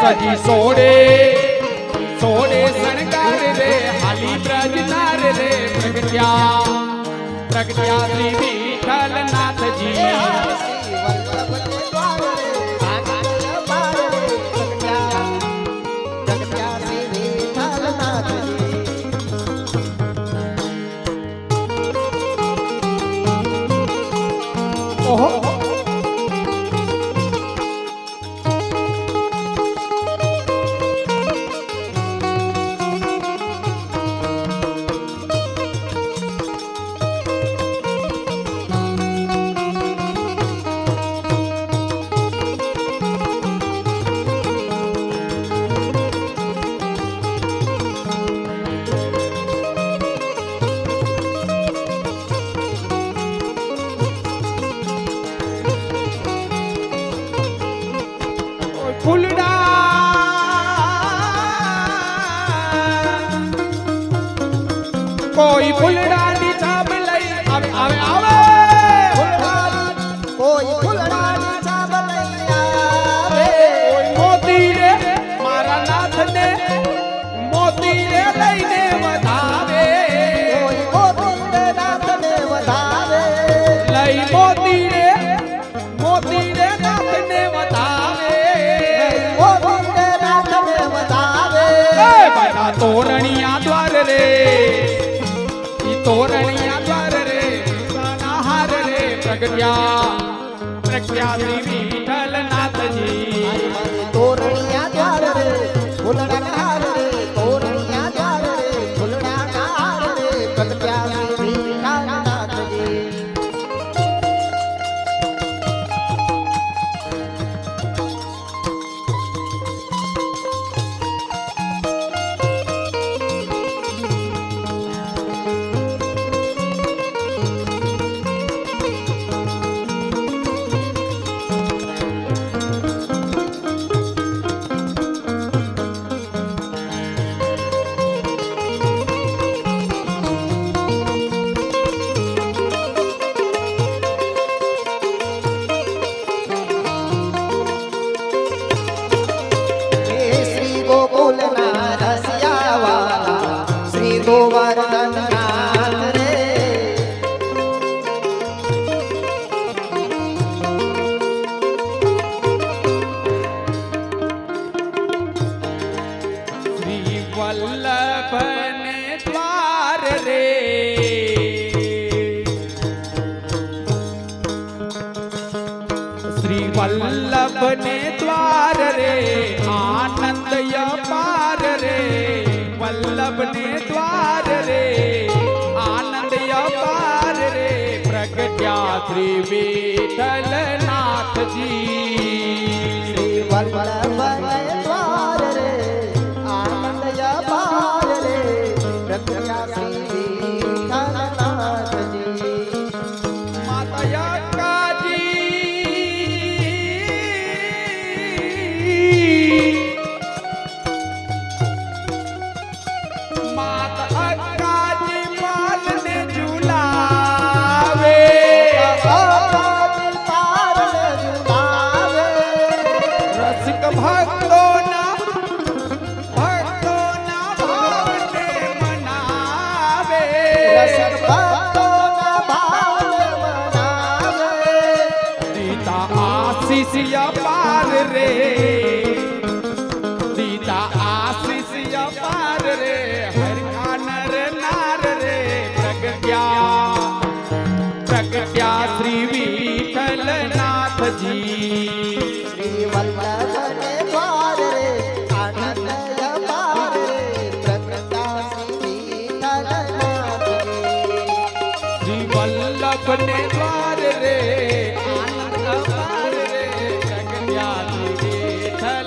सजी सोड़े सोड़े शणगार रे हाली ब्रजनार रे प्रगट्या प्रगट्या श्री विठ्ठल नाथ जी फुलड़ा कोई फुलड़ा नी छाप लई आवे आवे आवे कोई फुलड़ा नी छाप लई आवे मोती रे मारा नाथ ने मोती रे लईने वधावे कोई मोती रे नाथ ने वधावे लई मोती रे नाथ ने वधावे तोरणिया द्वार रे तोरणिया द्वार रे हार रे प्रगट्या प्रगट्या श्री विठ्ठल नाथ जी तोरणिया द्वार रे फुलड़ा हार रे तोरणिया द्वार रे फुलड़ा हार रे प्रगट्या श्री विठ्ठल नाथ जी गोवर्धन नाथ रे श्री वल्लभ ने द्वार रे श्री वल्लभ ने द्वार रे आनंद अपार रे वल्लभ ने द्वार रे आनंद अपार रे प्रगट्या श्री विठ्ठल नाथ जी श्री वल्लभ ने द्वार रे आनंद अपार रे प्रगट्या श्री विठ्ठल नाथ जी माता का जी पार रे सीता आशीष पार रे हर का नर नार रे प्रगट्या प्रगट्या श्री विठ्ठल नाथ जी श्री वल्लभ ने द्वार रे आनंद अपार रे प्रगट्या श्री विठ्ठल नाथ जी श्री वल्लभ ने द्वार रे आनंद अपार रे प्रगट्या श्री विठ्ठल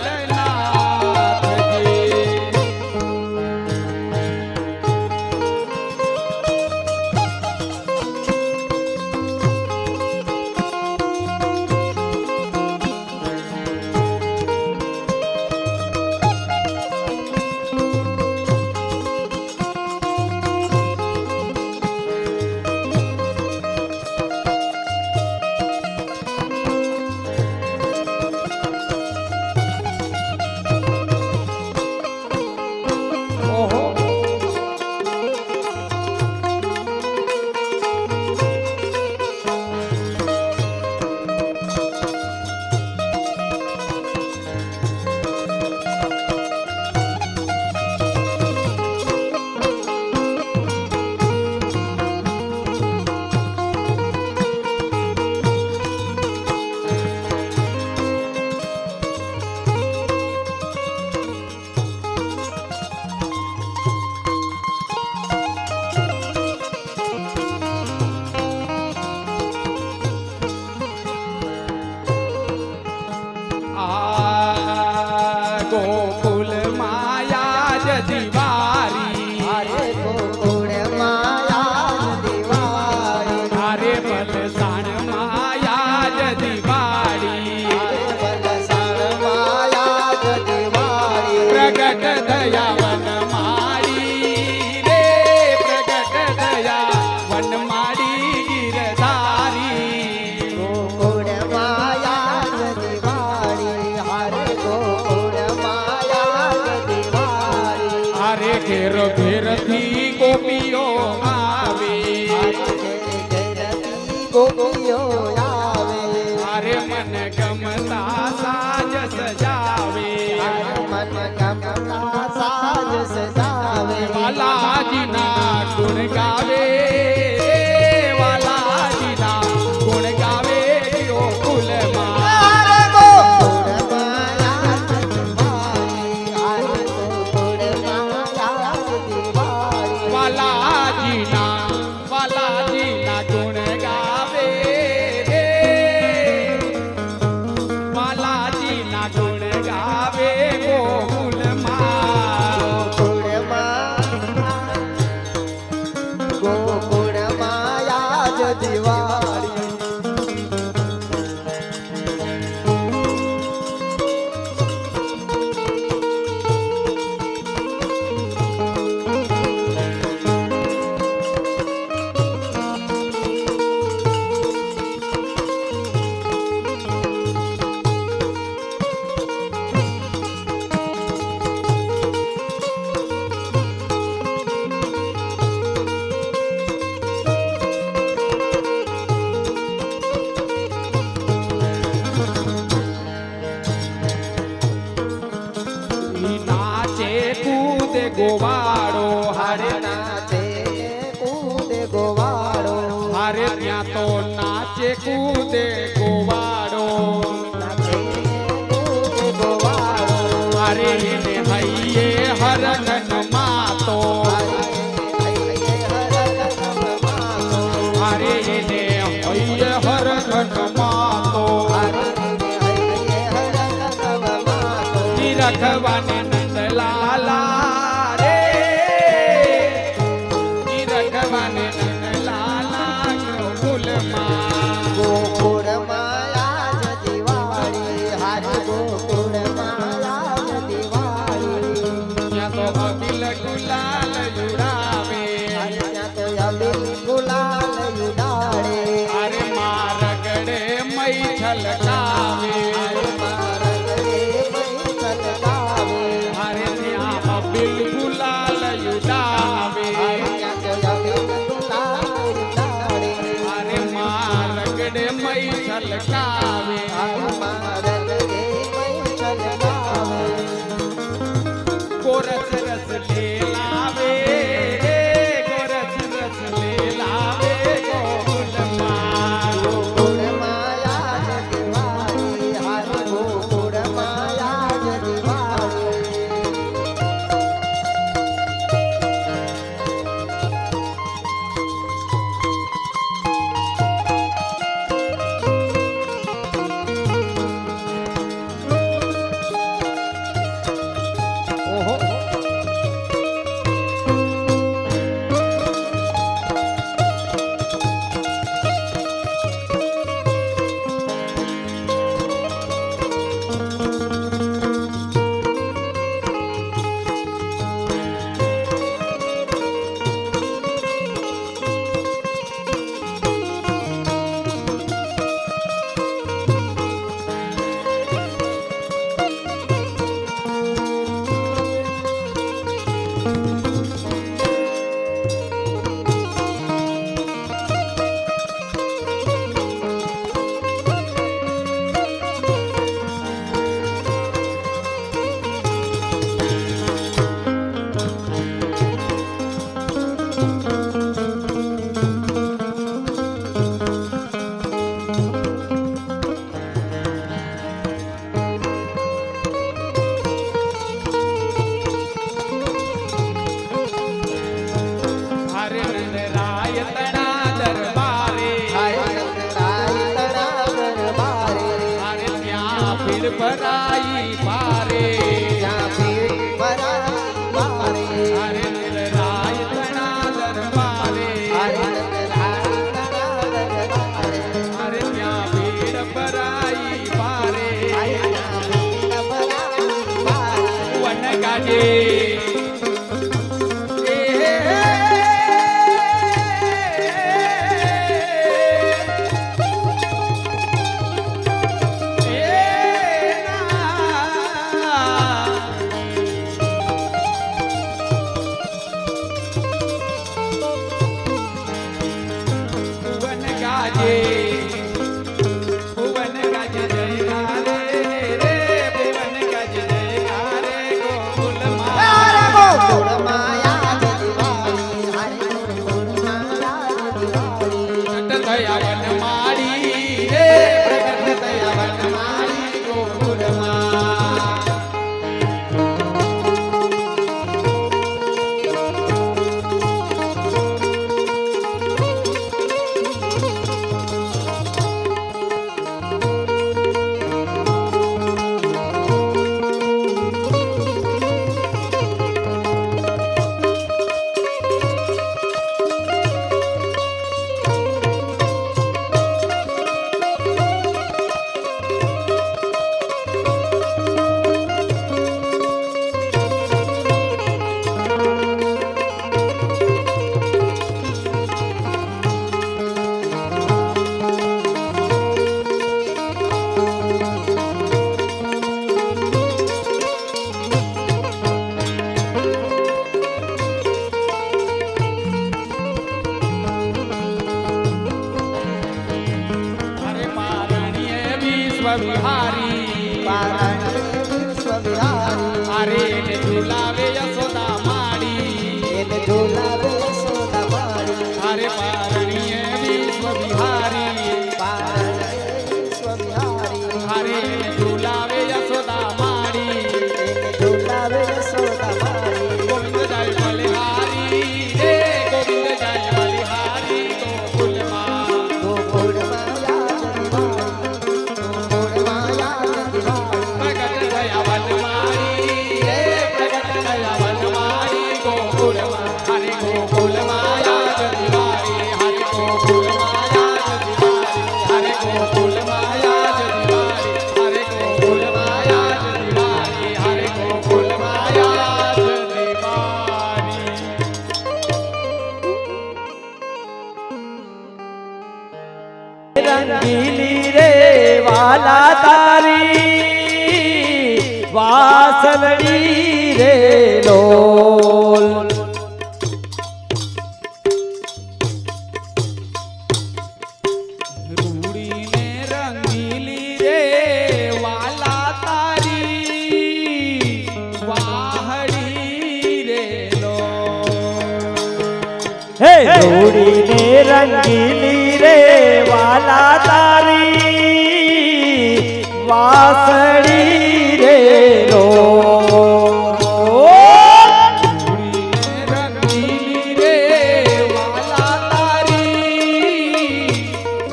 ઘેર ઘેરથી ગોપીઓ આવે ગોપીઓ આવે અરે મન ગમતા સાજ સજાવે મન ગમતા સાજ સજાવે વાલાજીના ગુણ ગાવે વાલાજીના ગુણ ગાવે ગોકુલમાં વાલાજીના ગુણ ગાવે વાલાજીના ગુણ ગાવે ગોકુલમાં ગોકુળમાં આજ દિવાળી નાચે કૂદે ગોવાળો હારે નાચે કૂદે ગોવાળો હારે ત્યાં તો નાચે કૂદે ગોવાળો નાચે કૂદે ગોવાળો હારે એને હૈયે હરગન માતો હારે એને હૈયે હરગન માતો રખવાને નંદલાલા રે રખવાને નંદલાલા ગોકુલમાં ગોકુળમાં આજ દિવાળી હારે ગોકુળમાં આજ દિવાળી ત્યાં તો અબિલ ગુલાલ યુડાવે ત્યાં તો અબીલ ગુલાલ ઉડાડે અરે મારા ગળે મય છલકાવે અરે ત્યાં અબિલ ગુલાલ યુડાવે અરે મારા ગળે મય છલકાવે ગોરસ રસ લેલાવે ગોરસ રસ લેલાવે ગોકુલમાં ભરાઈ પારે હરે રાય તણા દરબારે હરે ત્યાં ભીડ ભરાઈ પારે વન ગાજે વિશ્વ વિહારી પારણીય વિશ્વ વિહારી અરે એને ઝુલાવે યશોદા માડી એને ઝુલાવે યશોદા માડી અરે પારણીય વિશ્વ વિહારી પારણીય વિશ્વ વિહારી અરે એને ઝુલાવે યશોદા માડી એને ઝુલાવે યશોદા માડી ગોવિંદ જય બલિહારી રે ગોવિંદ જય બલિહારી ગોકુલમાં ગોકુળમાં યાદ દિવાળી ગોકુળમાં યાદ દિવાળી પ્રગટ થયા વનમાળી રે પ્રગટ થયા વનમાળી ગોકુલમાં હરે ગોકુલમાં યાદ દિવાળી હરે ગોકુલમાં યાદ દિવાળી હરે ગોકુલમાં યાદ દિવાળી હરે ગોકુલમાં યાદ દિવાળી હરે ગોકુલમાં યાદ દિવાળી રંગીલી રે વાલા તારી વાસલડી રે લોલ રૂડીને રંગીલી રે વાલા તારી વાહડી રે લો હે જોડીને રંગીલી રે વાલા તારી વાસળી રે લોલ રંગીલી રે વાલા તારી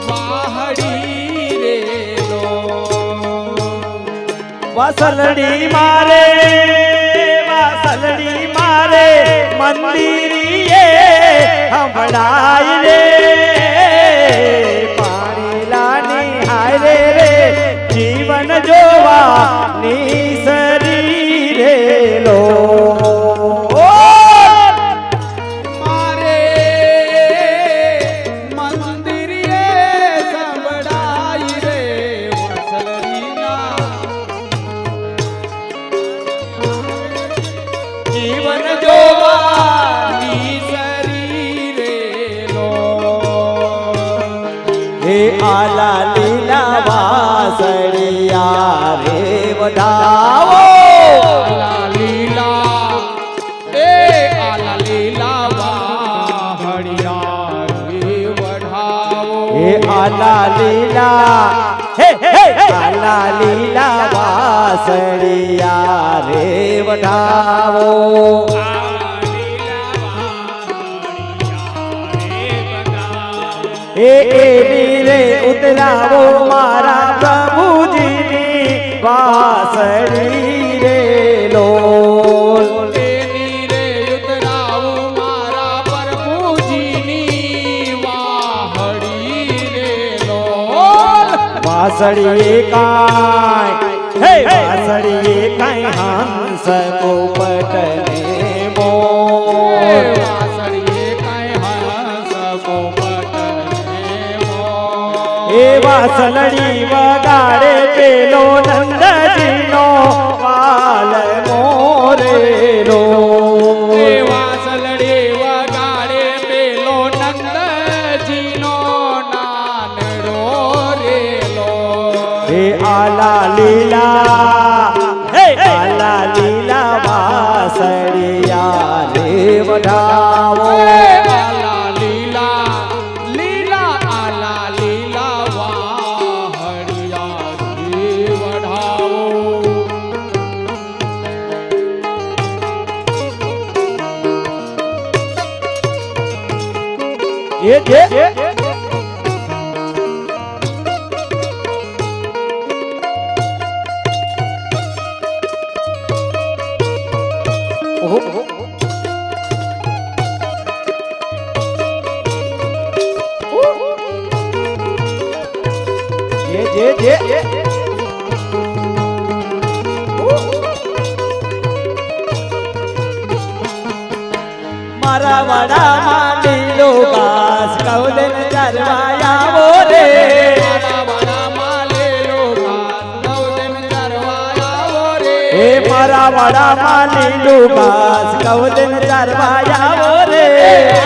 વાહડી રે લો વાસલડી મારે મંદિરીએ હંભળાય રે પાણી લાની હારે રે જીવન જોવા નીસરી રે લો મારે મંદિરે સંભળાય રે વસલરીના જીવન જોવાની સરી રે લો હે આલા લીલા વાસળિયા રે વધાવો આલા લીલા એ આલા લીલા વાહડિયા રે વઢાવો હે આલા લીલા હે હે આલા લીલા વાસળિયા રે વધાવો એ એની રે ઉતરાવો મારા પ્રભુજીની વાસળી રે લોલ તેની રે ઉતરાવું મારા પ્રભુજીની વાહડી રે લોલ વાસળીએ કાંઈ હે વાસળીએ કાંઈ હંસ પોપટ ને મોર વાસળીએ કાંઈ હંસ પોપટ ને મોર એ વાસળડી વગાડે પેલો નંદજીનો વાલ મોરેલો એ વાસળડી વગાડે પેલો નંદજીનો નાનડો રેલો હે આલા લીલા હે આલા લીલા વાસળિયા રે વધાવો આલા લીલા લીલા આલા લીલા વાહડિયા રે વઢાવો જે મારા વડામાં લીલો ઘાસ કૌલન ચરવાયા બોલે મારા વડામાં લેલો ઘાસ ગૌતમ ચરવાયા રે હે મારા વડામાં લીલું ઘાસ કૌલન ચરવાયા બોલે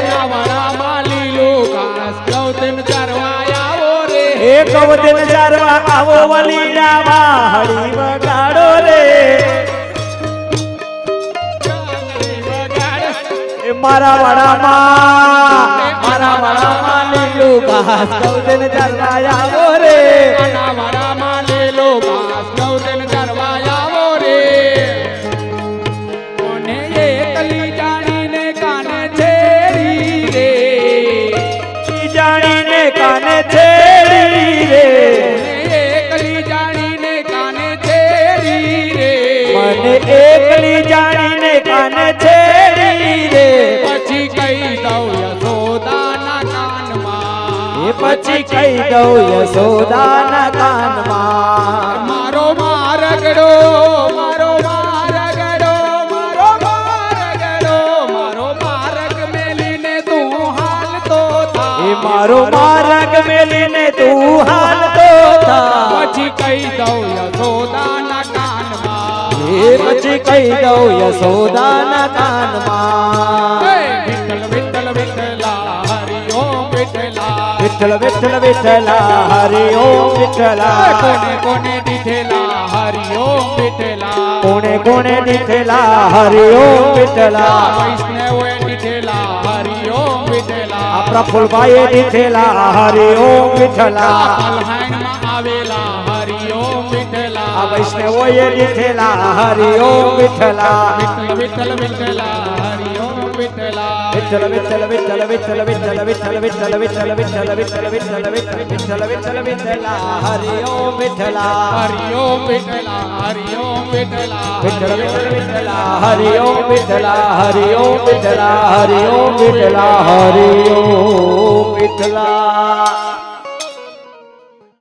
મારા વડામાં લીલો ઘાસ ગૌતમ ચરવાયા રે હે કવદન ચારવા આવો વલીડામાં હળી વગાડો રે એ મારા વાડામાં લીલું ઘાસ કવદન ચારવા આવો રે મારા વાડામાં લીલો ઘાસ કવદન ચારવા આવો રે કોને એકલી જાણીને કાને છેડી રે ઈ જાણીને કાને છેડી રે એકલી જાણીને કાને છેડી રે મને એકલી જાણીને કાને છેડી રે પછી કહી દઉં યશોદાના કાનમાં એ પછી કહી દઉં યશોદાના કાનમાં મારો મારગડો મારો મારગડો મારો મારગડો મારો મારગ મેલીને તું હાલતો થા એ મારો માર્ગ મેલીને તું હાલતો થા પછી કહી દઉં યશોદાના કાનમાં એ પછી કહી દઉં યશોદાના કાનમાં હે વિઠ્ઠલ વિઠ્ઠલ વિઠ્ઠલા હરિ ઓમ વિઠ્ઠલા વિઠ્ઠલ વિઠ્ઠલ વિઠ્ઠલા હરિ ઓમ વિઠ્ઠલા કોને કોને દીધેલા હરિ ઓમ વિઠ્ઠલા કોણે કોણે દીધેલા હરિ ઓમ વિઠ્ઠલા વૈષ્ણવોએ દીધેલા હરિ ઓમ વિઠ્ઠલા આપણા ફૂલભાઈએ દીધેલા હરિ ઓમ વિઠ્ઠલા પલહાણમાં આવેલા હરિ ઓમ વિઠ્ઠલા આ વૈષ્ણવોએ દીધેલા હરિ ઓમ વિઠ્ઠલા વિઠ્ઠલ વિઠ્ઠલ વિઠ્ઠલા હરિ ઓમ વિઠ્ઠલા વિઠ્ઠલ વિઠ્ઠલ વિઠ્ઠલ વિઠ્ઠલ વિઠ્ઠલ વિઠ્ઠલ વિઠ્ઠલ વિઠ્ઠલ વિઠ્ઠલ વિઠ્ઠલ વિઠ્ઠલ વિઠ્ઠલ વિઠ્ઠલ વિઠ્ઠલા હરિ ઓમ વિઠ્ઠલા હરિ ઓમ વિઠ્ઠલા હરિ ઓમ વિઠ્ઠલા વિઠ્ઠલ વિઠ્ઠલ વિઠ્ઠલા હરિ ઓમ વિઠ્ઠલા હરિ ઓમ વિઠ્ઠલા હરિ ઓમ વિઠ્ઠલા હરિ ઓમ વિઠ્ઠલા